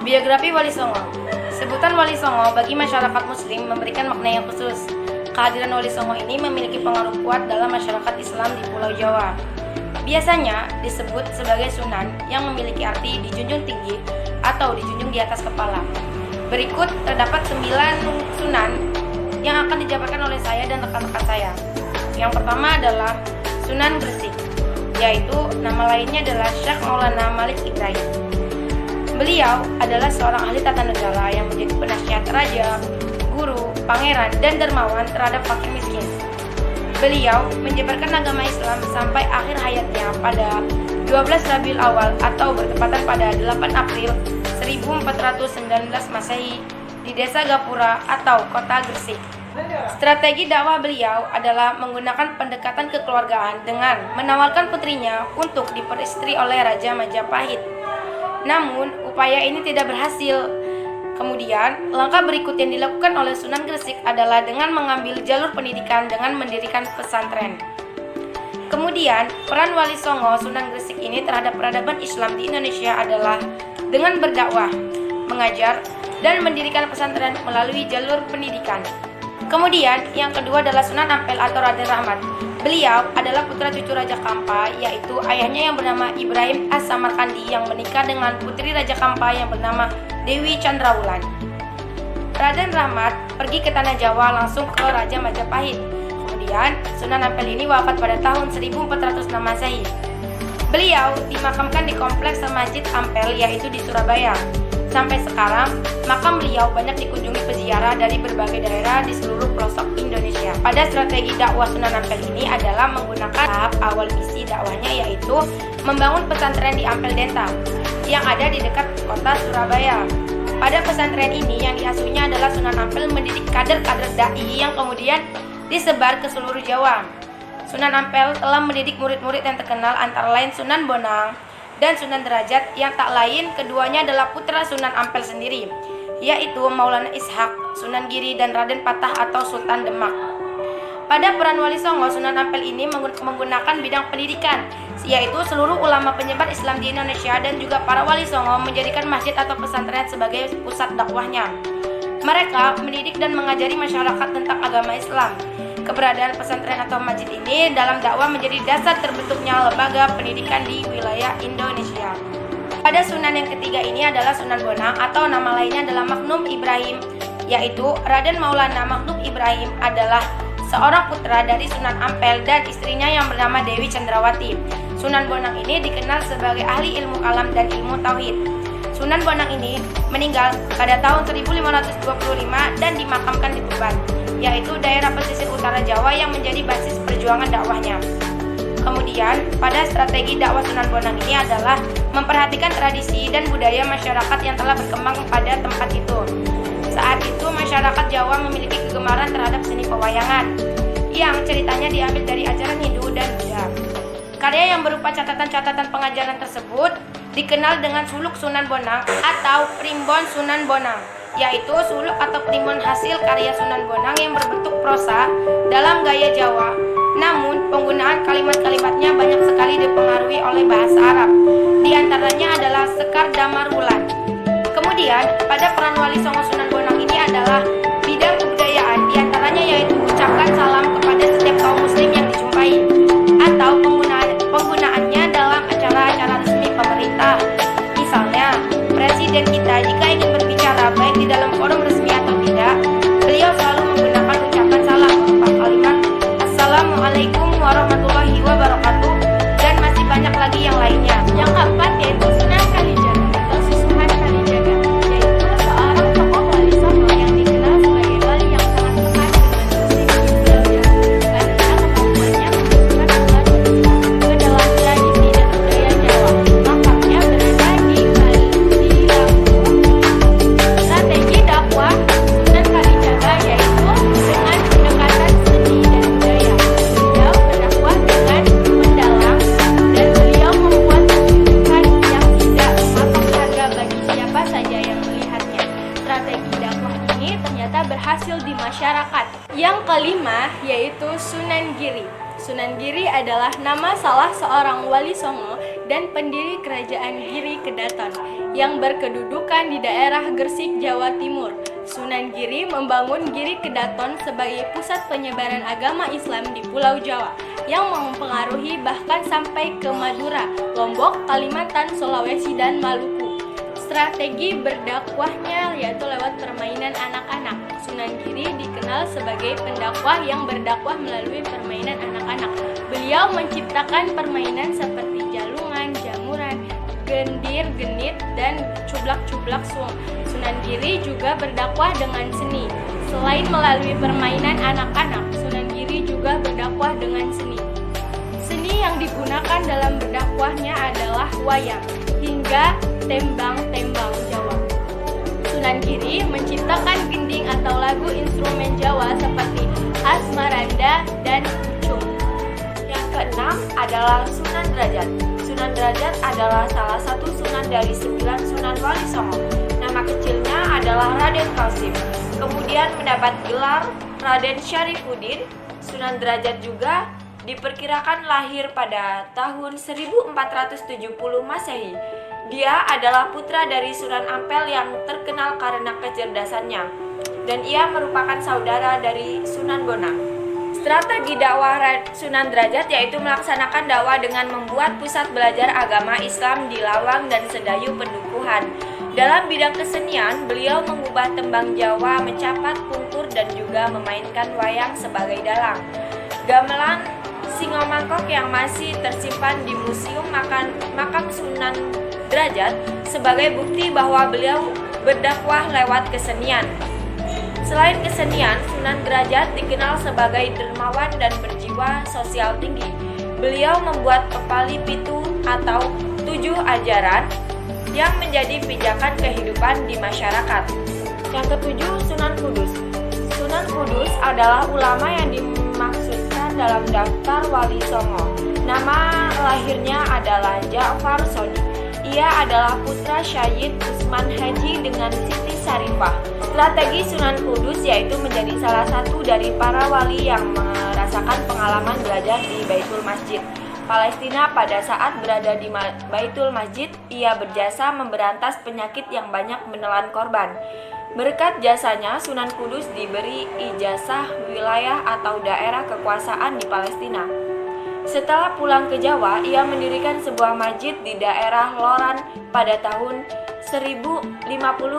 Biografi Wali Songo. Sebutan Wali Songo bagi masyarakat muslim memberikan makna yang khusus. Kehadiran Wali Songo ini memiliki pengaruh kuat dalam masyarakat Islam di Pulau Jawa. Biasanya disebut sebagai sunan yang memiliki arti dijunjung tinggi atau dijunjung di atas kepala. Berikut terdapat 9 sunan yang akan dijabarkan oleh saya dan rekan-rekan saya. Yang pertama adalah Sunan Gresik, yaitu nama lainnya adalah Syekh Maulana Malik Ibrahim. Beliau adalah seorang ahli tata negara yang menjadi penasihat raja, guru, pangeran, dan dermawan terhadap fakir miskin. Beliau menyebarkan agama Islam sampai akhir hayatnya pada 12 Rabiul Awal atau bertepatan pada 8 April 1419 Masehi di Desa Gapura atau Kota Gresik. Strategi dakwah beliau adalah menggunakan pendekatan kekeluargaan dengan menawarkan putrinya untuk diperistri oleh Raja Majapahit. Namun, upaya ini tidak berhasil. Kemudian, langkah berikut yang dilakukan oleh Sunan Gresik adalah dengan mengambil jalur pendidikan dengan mendirikan pesantren. Kemudian, peran Wali Songo Sunan Gresik ini terhadap peradaban Islam di Indonesia adalah dengan berdakwah, mengajar, dan mendirikan pesantren melalui jalur pendidikan. Kemudian, yang kedua adalah Sunan Ampel atau Raden Rahmat. Beliau adalah putra cucu Raja Kampa, yaitu ayahnya yang bernama Ibrahim As-Samarkandi yang menikah dengan putri Raja Kampa yang bernama Dewi Chandrawulan. Raden Rahmat pergi ke Tanah Jawa langsung ke Raja Majapahit. Kemudian, Sunan Ampel ini wafat pada tahun 1406 Masehi. Beliau dimakamkan di kompleks Masjid Ampel, yaitu di Surabaya. Sampai sekarang, makam beliau banyak dikunjungi peziarah dari berbagai daerah di seluruh pelosok Indonesia. Pada strategi dakwah Sunan Ampel ini adalah menggunakan tahap awal misi dakwahnya, yaitu membangun pesantren di Ampel Denta yang ada di dekat kota Surabaya. Pada pesantren ini yang diasuhnya adalah Sunan Ampel mendidik kader-kader dai yang kemudian disebar ke seluruh Jawa. Sunan Ampel telah mendidik murid-murid yang terkenal antara lain Sunan Bonang dan Sunan Derajat, yang tak lain keduanya adalah putra Sunan Ampel sendiri, yaitu Maulana Ishak, Sunan Giri, dan Raden Patah atau Sultan Demak. Pada peran Wali Songo, Sunan Ampel ini menggunakan bidang pendidikan, yaitu seluruh ulama penyebar Islam di Indonesia dan juga para Wali Songo menjadikan masjid atau pesantren sebagai pusat dakwahnya. Mereka mendidik dan mengajari masyarakat tentang agama Islam. Keberadaan pesantren atau masjid ini dalam dakwah menjadi dasar terbentuknya lembaga pendidikan di wilayah Indonesia. Pada sunan yang ketiga ini adalah Sunan Bonang atau nama lainnya adalah Maknum Ibrahim, yaitu Raden Maulana Maknum Ibrahim adalah seorang putra dari Sunan Ampel dan istrinya yang bernama Dewi Chandrawati. Sunan Bonang ini dikenal sebagai ahli ilmu kalam dan ilmu tauhid. Sunan Bonang ini meninggal pada tahun 1525 dan dimakamkan di Tuban, yaitu daerah pesisir utara Jawa yang menjadi basis perjuangan dakwahnya. Kemudian, pada strategi dakwah Sunan Bonang ini adalah memperhatikan tradisi dan budaya masyarakat yang telah berkembang pada tempat itu. Saat itu, masyarakat Jawa memiliki kegemaran terhadap seni pewayangan, yang ceritanya diambil dari ajaran Hindu dan Buddha. Karya yang berupa catatan-catatan pengajaran tersebut dikenal dengan suluk Sunan Bonang atau primbon Sunan Bonang, yaitu suluk atau primbon hasil karya Sunan Bonang yang berbentuk prosa dalam gaya Jawa. Namun, penggunaan kalimat-kalimatnya banyak sekali dipengaruhi oleh bahasa Arab. Di antaranya adalah Sekar Damar Wulan. Kemudian, pada peran Wali Songo Sunan Bonang ini adalah bidang kebudayaan, di antaranya yaitu ucapkan salam kepada setiap kaum muslim yang dijumpai, atau penggunaannya dalam acara-acara resmi pemerintah. Misalnya, presiden kita jika ingin berbicara baik di dalam forum resmi atau tidak, beliau selalu menggunakan ucapan salam berupa kalimat Assalamualaikum warahmatullahi wabarakatuh, dan masih banyak lagi yang lainnya. Yang keempat yaitu Sunan Kalijaga atau Susuhan Kalijaga, yaitu seorang tokoh Wali Songo yang dikenal sebagai wali yang sangat dekat dengan musik Indonesia karena kemampuannya memasukkan umat ke dalam tradisi dan budaya Jawa. Makamnya berada di Lampung. Strategi dakwah Sunan Kalijaga yaitu dengan pendekatan seni dan budaya. Beliau berdakwah dengan mendalam dan beliau membuat pertunjukan yang tidak mematok harga bagi siapa saja yang melihatnya. Strategi dakwah ini ternyata berhasil di masyarakat. Yang kelima yaitu Sunan Giri. Sunan Giri adalah nama salah seorang Wali Songo dan pendiri Kerajaan Giri Kedaton yang berkedudukan di daerah Gresik, Jawa Timur. Sunan Giri membangun Giri Kedaton sebagai pusat penyebaran agama Islam di Pulau Jawa yang mempengaruhi bahkan sampai ke Madura, Lombok, Kalimantan, Sulawesi, dan Maluku. Strategi berdakwahnya yaitu lewat permainan anak-anak. Sunan Giri dikenal sebagai pendakwah yang berdakwah melalui permainan anak-anak. Beliau menciptakan permainan seperti jalungan, jamuran, gendir, genit, dan cublak-cublak suung. Sunan Giri juga berdakwah dengan seni. Selain melalui permainan anak-anak, Sunan Giri juga berdakwah dengan seni. Seni yang digunakan dalam berdakwahnya adalah wayang hingga tembang-tembang Jawa. Sunan Giri menciptakan gending atau lagu instrumen Jawa seperti asmaranda dan cung. Yang keenam adalah Sunan Derajat. Sunan Derajat adalah salah satu sunan dari 9 Sunan Wali Songo. Nama kecilnya adalah Raden Kasim. Kemudian mendapat gelar Raden Syarifuddin. Sunan Derajat juga diperkirakan lahir pada tahun 1470 Masehi. Dia adalah putra dari Sunan Ampel yang terkenal karena kecerdasannya, dan ia merupakan saudara dari Sunan Bonang. Strategi dakwah Sunan Derajat yaitu melaksanakan dakwah dengan membuat pusat belajar agama Islam di Lawang dan Sedayu Pendukuhan. Dalam bidang kesenian, beliau mengubah tembang Jawa, mencapat kuntur, dan juga memainkan wayang sebagai dalang. Gamelan Singo Mangkok yang masih tersimpan di Museum Makam Sunan Derajat sebagai bukti bahwa beliau berdakwah lewat kesenian. Selain kesenian, Sunan Derajat dikenal sebagai dermawan dan berjiwa sosial tinggi. Beliau membuat Pepali Pitu atau 7 ajaran yang menjadi pijakan kehidupan di masyarakat. Yang ketujuh, Sunan Kudus. Sunan Kudus adalah ulama yang dimaksudkan dalam daftar Wali Songo. Nama lahirnya adalah Ja'far Sodi. Ia adalah putra Syahid Usman Haji dengan Siti Sarifah. Strategi Sunan Kudus yaitu menjadi salah satu dari para wali yang merasakan pengalaman belajar di Baitul Masjid Palestina. Pada saat berada di Baitul Masjid, ia berjasa memberantas penyakit yang banyak menelan korban. Berkat jasanya, Sunan Kudus diberi ijazah wilayah atau daerah kekuasaan di Palestina. Setelah pulang ke Jawa, ia mendirikan sebuah masjid di daerah Loran pada tahun 1549.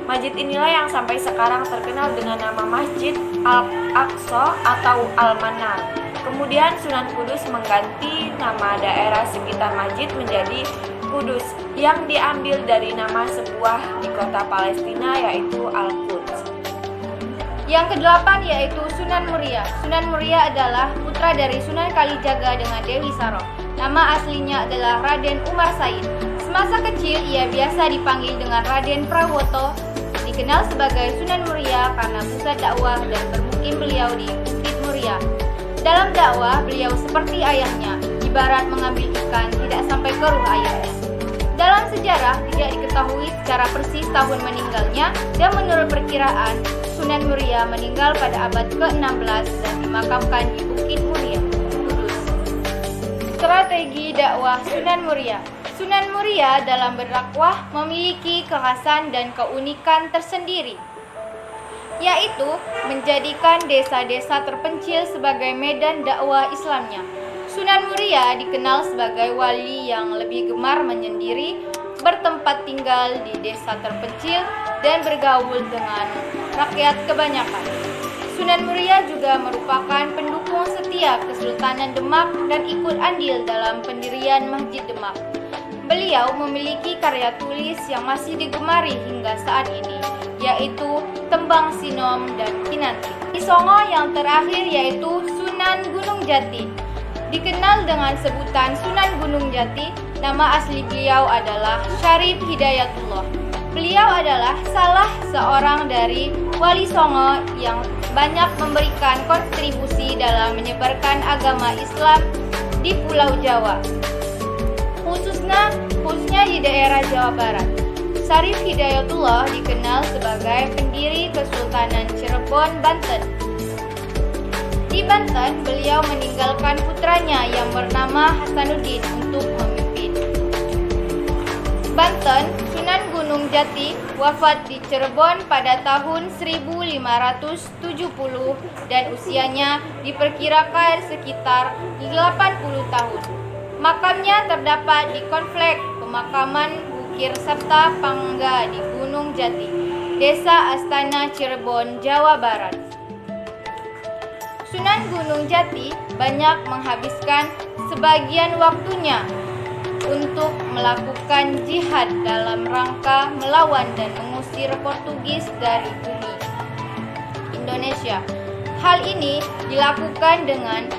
Masjid inilah yang sampai sekarang terkenal dengan nama Masjid Al-Aqsa atau Al-Manar. Kemudian Sunan Kudus mengganti nama daerah sekitar masjid menjadi Kudus, yang diambil dari nama sebuah di kota Palestina yaitu Al-Quds. Yang kedelapan yaitu Sunan Muria. Sunan Muria adalah putra dari Sunan Kalijaga dengan Dewi Saro. Nama aslinya adalah Raden Umar Said. Semasa kecil ia biasa dipanggil dengan Raden Prawoto. Dikenal sebagai Sunan Muria karena pusat dakwah dan bermukim beliau di Bukit Muria. Dalam dakwah beliau seperti ayahnya, ibarat mengambil ikan tidak sampai keruh ayahnya. Dalam sejarah tidak diketahui secara persis tahun meninggalnya, dan menurut perkiraan Sunan Muria meninggal pada abad ke-16 dan dimakamkan di Bukit Muria, Kudus. Strategi dakwah Sunan Muria. Sunan Muria dalam berdakwah memiliki kekhasan dan keunikan tersendiri, yaitu menjadikan desa-desa terpencil sebagai medan dakwah Islamnya. Sunan Muria dikenal sebagai wali yang lebih gemar menyendiri, bertempat tinggal di desa terpencil, dan bergaul dengan rakyat kebanyakan. Sunan Muria juga merupakan pendukung setia Kesultanan Demak dan ikut andil dalam pendirian Masjid Demak. Beliau memiliki karya tulis yang masih digemari hingga saat ini, yaitu Tembang Sinom dan Kinanti. Di Songo yang terakhir yaitu Sunan Gunung Jati. Dikenal dengan sebutan Sunan Gunung Jati, nama asli beliau adalah Syarif Hidayatullah. Beliau adalah salah seorang dari Wali Songo yang banyak memberikan kontribusi dalam menyebarkan agama Islam di Pulau Jawa, khususnya di daerah Jawa Barat. Syarif Hidayatullah dikenal sebagai pendiri Kesultanan Cirebon, Banten. Di Banten, beliau meninggalkan putranya yang bernama Hasanuddin untuk memimpin. Banten, Sunan Gunung Jati wafat di Cirebon pada tahun 1570 dan usianya diperkirakan sekitar 80 tahun. Makamnya terdapat di Komplek Pemakaman Bukir Sabta Pangga di Gunung Jati, Desa Astana, Cirebon, Jawa Barat. Sunan Gunung Jati banyak menghabiskan sebagian waktunya untuk melakukan jihad dalam rangka melawan dan mengusir Portugis dari bumi Indonesia. Hal ini dilakukan dengan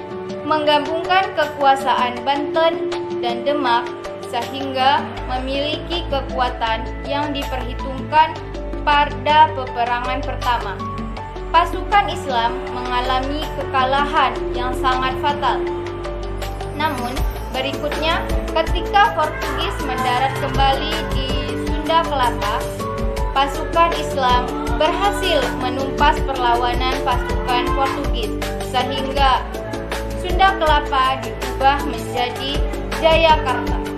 menggabungkan kekuasaan Banten dan Demak sehingga memiliki kekuatan yang diperhitungkan pada peperangan pertama. Pasukan Islam mengalami kekalahan yang sangat fatal. Namun, berikutnya ketika Portugis mendarat kembali di Sunda Kelapa, pasukan Islam berhasil menumpas perlawanan pasukan Portugis sehingga Sunda Kelapa diubah menjadi Jayakarta.